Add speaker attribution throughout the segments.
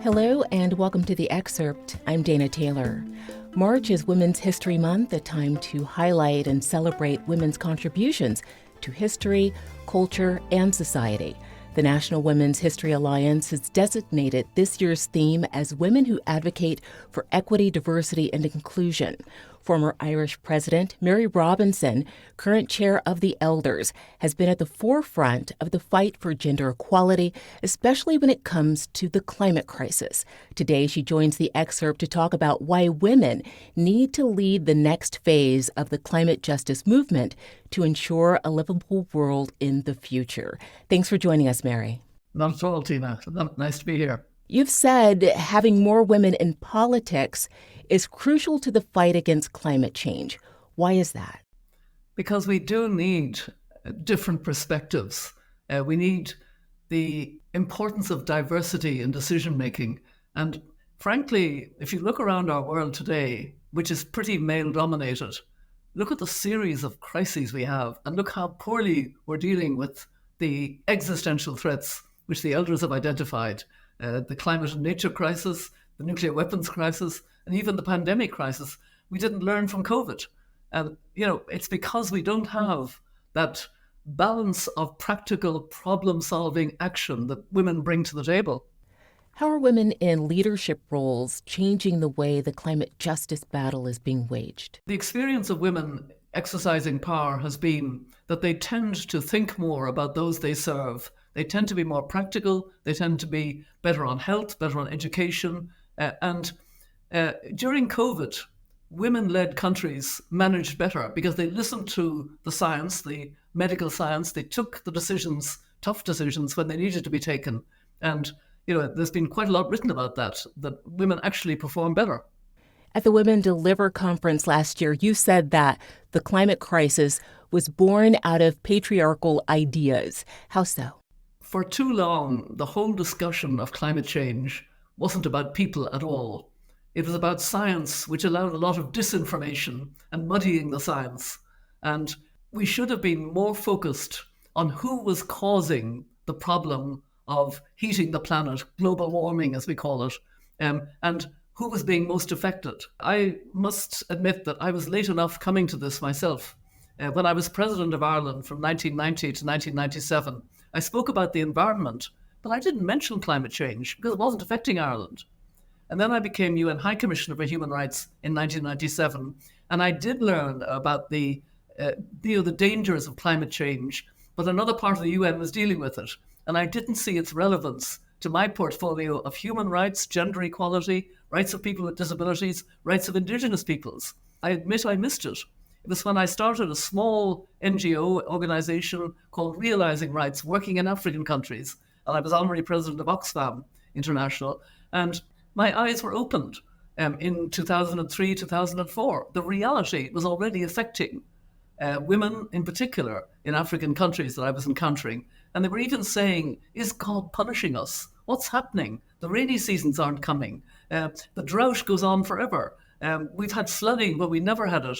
Speaker 1: Hello and welcome to the Excerpt. I'm Dana Taylor. March is Women's History Month, a time to highlight and celebrate women's contributions to history, culture, and society. The National Women's History Alliance has designated this year's theme as Women Who Advocate for Equity, Diversity, and Inclusion. Former Irish President Mary Robinson, current chair of the Elders, has been at the forefront of the fight for gender equality, especially when it comes to the climate crisis. Today, she joins the Excerpt to talk about why women need to lead the next phase of the climate justice movement to ensure a livable world in the future. Thanks for joining us, Mary.
Speaker 2: Not at all, Tina. Nice to be here.
Speaker 1: You've said having more women in politics is crucial to the fight against climate change. Why is that?
Speaker 2: Because we do need different perspectives. We need the importance of diversity in decision-making. And frankly, if you look around our world today, which is pretty male-dominated, look at the series of crises we have and look how poorly we're dealing with the existential threats which the Elders have identified. The climate and nature crisis, the nuclear weapons crisis, and even the pandemic crisis. We didn't learn from COVID. And, it's because we don't have that balance of practical problem-solving action that women bring to the table.
Speaker 1: How are women in leadership roles changing the way the climate justice battle is being waged?
Speaker 2: The experience of women exercising power has been that they tend to think more about those they serve. They tend to be more practical. They tend to be better on health, better on education. During COVID, women-led countries managed better because they listened to the science, the medical science. They took the decisions, tough decisions, when they needed to be taken. And, there's been quite a lot written about that women actually perform better.
Speaker 1: At the Women Deliver conference last year, you said that the climate crisis was born out of patriarchal ideas. How so?
Speaker 2: For too long, the whole discussion of climate change wasn't about people at all. It was about science, which allowed a lot of disinformation and muddying the science. And we should have been more focused on who was causing the problem of heating the planet, global warming as we call it, and who was being most affected. I must admit that I was late enough coming to this myself. When I was President of Ireland from 1990 to 1997, I spoke about the environment, but I didn't mention climate change because it wasn't affecting Ireland. And then I became UN High Commissioner for Human Rights in 1997, and I did learn about the dangers of climate change, but another part of the UN was dealing with it, and I didn't see its relevance to my portfolio of human rights, gender equality, rights of people with disabilities, rights of Indigenous peoples. I admit I missed it. It was when I started a small NGO organization called Realizing Rights, working in African countries, and I was honorary president of Oxfam International, and my eyes were opened in 2003, 2004. The reality was already affecting women in particular in African countries that I was encountering. And they were even saying, is God punishing us? What's happening? The rainy seasons aren't coming. The drought goes on forever. We've had flooding, but we never had it.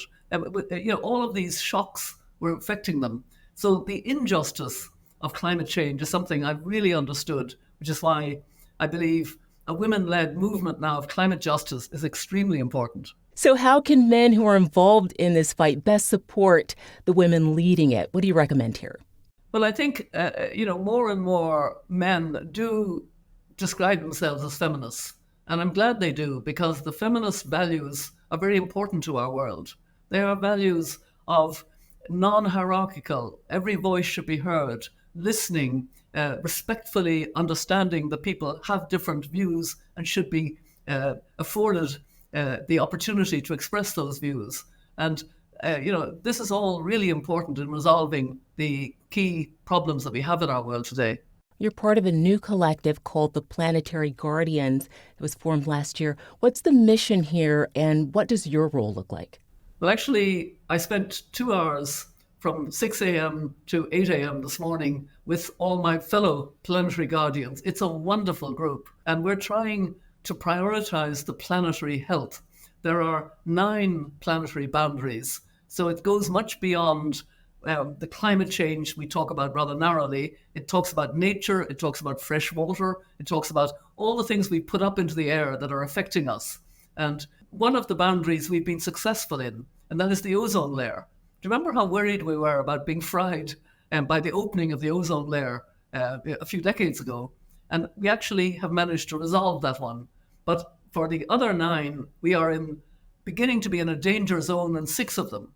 Speaker 2: All of these shocks were affecting them. So the injustice of climate change is something I've really understood, which is why I believe a women-led movement now of climate justice is extremely important.
Speaker 1: So how can men who are involved in this fight best support the women leading it? What do you recommend here?
Speaker 2: Well, I think, more and more men do describe themselves as feminists. And I'm glad they do, because the feminist values are very important to our world. They are values of non-hierarchical, every voice should be heard, listening, respectfully understanding that people have different views and should be afforded the opportunity to express those views. And, this is all really important in resolving the key problems that we have in our world today.
Speaker 1: You're part of a new collective called the Planetary Guardians that was formed last year. What's the mission here, and what does your role look like?
Speaker 2: Well, actually, I spent 2 hours from 6 a.m. to 8 a.m. this morning with all my fellow Planetary Guardians. It's a wonderful group, and we're trying to prioritize the planetary health. There are 9 planetary boundaries, so it goes much beyond The climate change we talk about rather narrowly. It talks about nature, it talks about fresh water, it talks about all the things we put up into the air that are affecting us. And one of the boundaries we've been successful in, and that is the ozone layer. Do you remember how worried we were about being fried by the opening of the ozone layer a few decades ago? And we actually have managed to resolve that one. But for the other 9, we are beginning to be in a danger zone in 6 of them.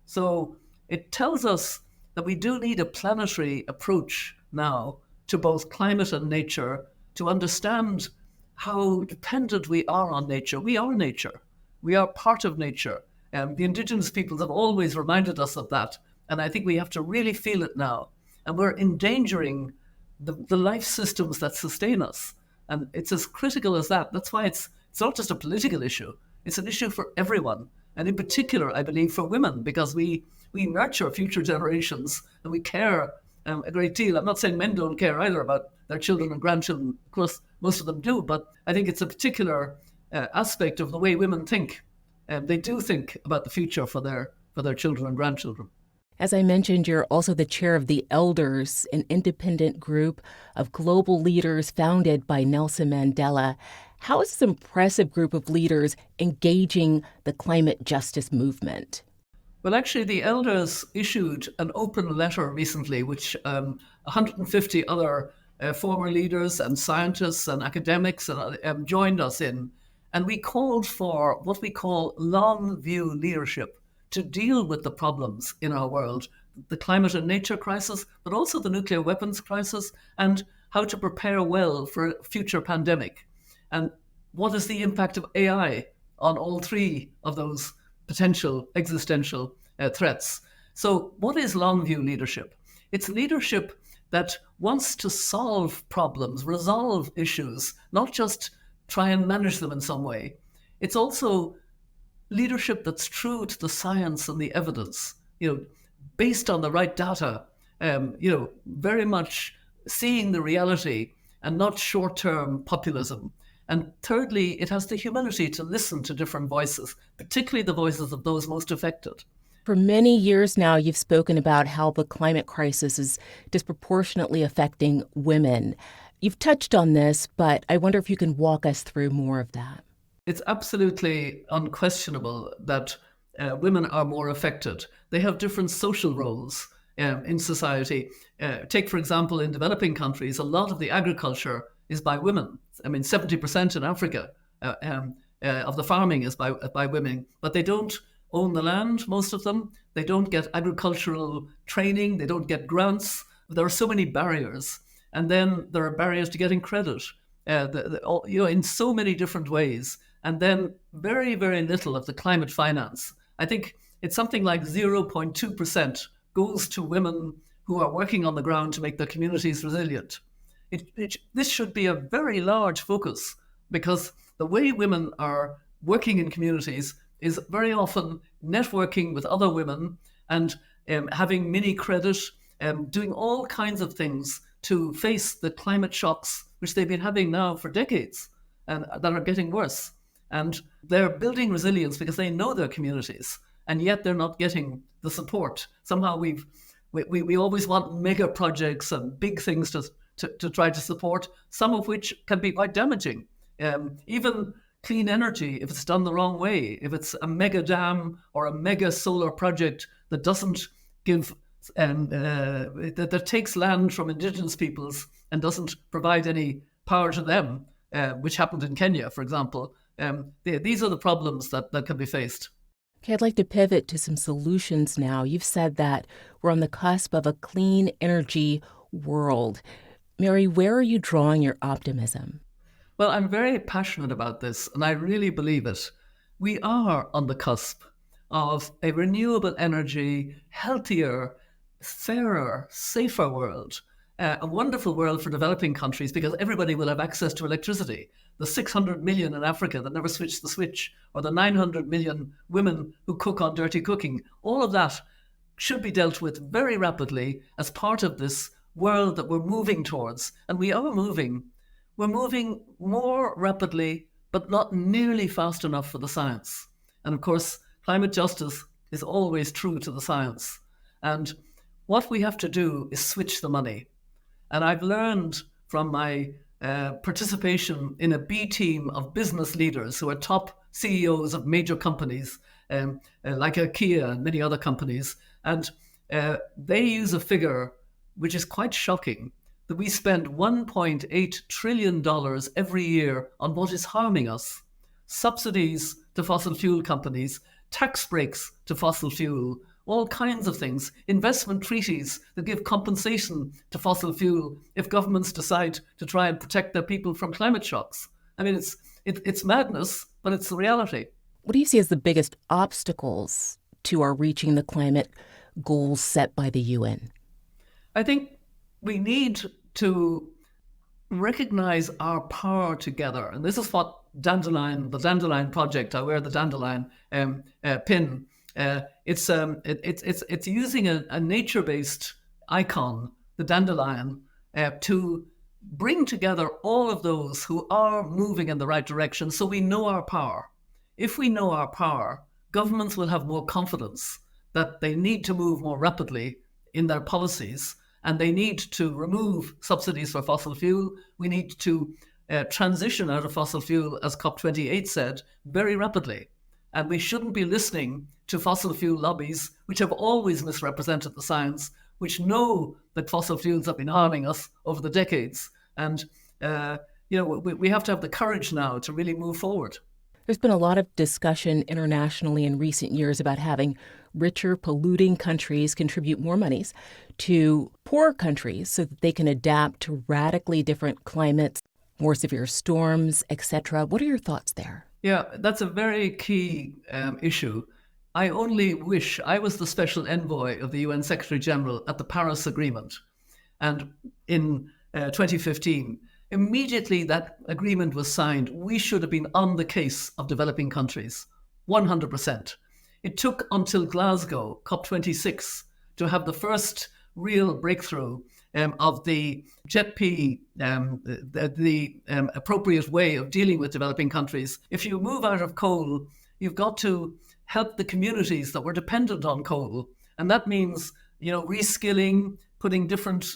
Speaker 2: So it tells us that we do need a planetary approach now to both climate and nature to understand how dependent we are on nature. We are nature. We are part of nature. The indigenous peoples have always reminded us of that. And I think we have to really feel it now. And we're endangering the life systems that sustain us. And it's as critical as that. That's why it's not just a political issue. It's an issue for everyone. And in particular, I believe, for women, because we nurture future generations and we care a great deal. I'm not saying men don't care either about their children and grandchildren. Of course, most of them do. But I think it's a particular aspect of the way women think. They do think about the future for their children and grandchildren.
Speaker 1: As I mentioned, you're also the chair of the Elders, an independent group of global leaders founded by Nelson Mandela. How is this impressive group of leaders engaging the climate justice movement?
Speaker 2: Well, actually, the Elders issued an open letter recently, which 150 other former leaders and scientists and academics joined us in. And we called for what we call long view leadership to deal with the problems in our world, the climate and nature crisis, but also the nuclear weapons crisis, and how to prepare well for a future pandemic. And what is the impact of AI on all 3 of those potential existential threats? So what is long view leadership? It's leadership that wants to solve problems, resolve issues, not just try and manage them in some way. It's also leadership that's true to the science and the evidence, based on the right data, very much seeing the reality and not short-term populism. And thirdly, it has the humility to listen to different voices, particularly the voices of those most affected.
Speaker 1: For many years now, you've spoken about how the climate crisis is disproportionately affecting women. You've touched on this, but I wonder if you can walk us through more of that.
Speaker 2: It's absolutely unquestionable that women are more affected. They have different social roles in society. Take, for example, in developing countries, a lot of the agriculture is by women. 70% in Africa of the farming is by women, but they don't own the land, most of them. They don't get agricultural training. They don't get grants. There are so many barriers. And then there are barriers to getting credit, in so many different ways. And then very, very little of the climate finance. I think it's something like 0.2% goes to women who are working on the ground to make their communities resilient. This should be a very large focus, because the way women are working in communities is very often networking with other women and having mini credit, doing all kinds of things to face the climate shocks, which they've been having now for decades and that are getting worse. And they're building resilience because they know their communities, and yet they're not getting the support. Somehow we always want mega projects and big things to try to support, some of which can be quite damaging. Even clean energy, if it's done the wrong way, if it's a mega dam or a mega solar project that doesn't give that takes land from indigenous peoples and doesn't provide any power to them, which happened in Kenya, for example. These are the problems that can be faced.
Speaker 1: Okay, I'd like to pivot to some solutions now. You've said that we're on the cusp of a clean energy world. Mary, where are you drawing your optimism?
Speaker 2: Well, I'm very passionate about this, and I really believe it. We are on the cusp of a renewable energy, healthier, fairer, safer world. A wonderful world for developing countries, because everybody will have access to electricity. The 600 million in Africa that never switched the switch, or the 900 million women who cook on dirty cooking, all of that should be dealt with very rapidly as part of this world that we're moving towards. And we are moving. We're moving more rapidly, but not nearly fast enough for the science. And of course, climate justice is always true to the science. And What we have to do is switch the money. And I've learned from my participation in a B team of business leaders who are top CEOs of major companies like IKEA and many other companies. And they use a figure which is quite shocking, that we spend $1.8 trillion every year on what is harming us. Subsidies to fossil fuel companies, tax breaks to fossil fuel, all kinds of things, investment treaties that give compensation to fossil fuel if governments decide to try and protect their people from climate shocks. I mean, it's madness, but it's the reality.
Speaker 1: What do you see as the biggest obstacles to our reaching the climate goals set by the UN?
Speaker 2: I think we need to recognize our power together. And this is what the Dandelion Project, I wear the Dandelion pin. It's using a nature-based icon, the dandelion, to bring together all of those who are moving in the right direction so we know our power. If we know our power, governments will have more confidence that they need to move more rapidly in their policies, and they need to remove subsidies for fossil fuel. We need to transition out of fossil fuel, as COP28 said, very rapidly. And we shouldn't be listening to fossil fuel lobbies, which have always misrepresented the science, which know that fossil fuels have been harming us over the decades. And we have to have the courage now to really move forward.
Speaker 1: There's been a lot of discussion internationally in recent years about having richer, polluting countries contribute more monies to poorer countries so that they can adapt to radically different climates, more severe storms, etc. What are your thoughts there?
Speaker 2: Yeah, that's a very key issue. I only wish I was the special envoy of the UN Secretary General at the Paris Agreement. And in 2015, immediately that agreement was signed, we should have been on the case of developing countries, 100%. It took until Glasgow, COP26, to have the first real breakthrough of the JETP, the appropriate way of dealing with developing countries. If you move out of coal, you've got to help the communities that were dependent on coal. And that means, reskilling, putting different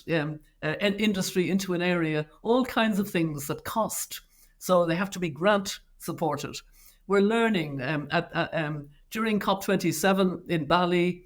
Speaker 2: industry into an area, all kinds of things that cost. So they have to be grant supported. We're learning during COP27 in Bali,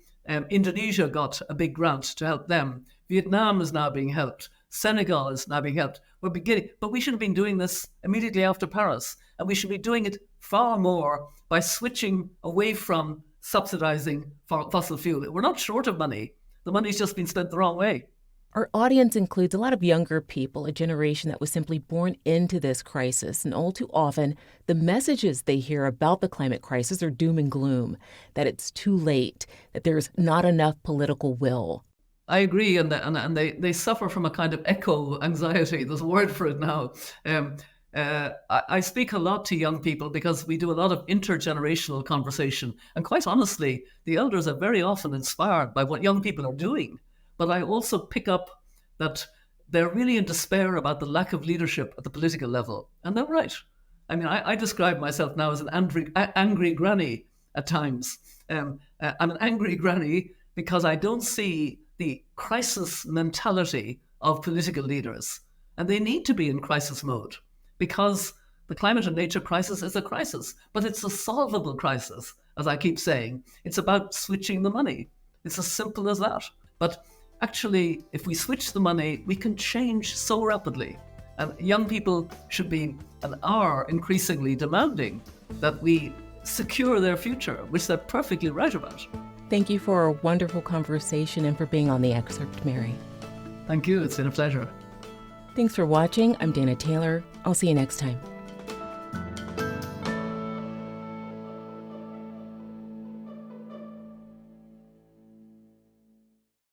Speaker 2: Indonesia got a big grant to help them. Vietnam is now being helped. Senegal is now being helped. We're beginning, but we should have been doing this immediately after Paris. And we should be doing it far more by switching away from subsidizing fossil fuel. We're not short of money. The money's just been spent the wrong way.
Speaker 1: Our audience includes a lot of younger people, a generation that was simply born into this crisis. And all too often, the messages they hear about the climate crisis are doom and gloom, that it's too late, that there's not enough political will.
Speaker 2: I agree, and they suffer from a kind of echo anxiety. There's a word for it now. I speak a lot to young people because we do a lot of intergenerational conversation. And quite honestly, the elders are very often inspired by what young people are doing. But I also pick up that they're really in despair about the lack of leadership at the political level. And they're right. I mean, I describe myself now as an angry granny at times. I'm an angry granny because I don't see the crisis mentality of political leaders. And they need to be in crisis mode because the climate and nature crisis is a crisis, but it's a solvable crisis, as I keep saying. It's about switching the money. It's as simple as that. But actually, if we switch the money, we can change so rapidly. And young people should be and are increasingly demanding that we secure their future, which they're perfectly right about.
Speaker 1: Thank you for a wonderful conversation and for being on the Excerpt, Mary.
Speaker 2: Thank you. It's been a pleasure.
Speaker 1: Thanks for watching. I'm Dana Taylor. I'll see you next time.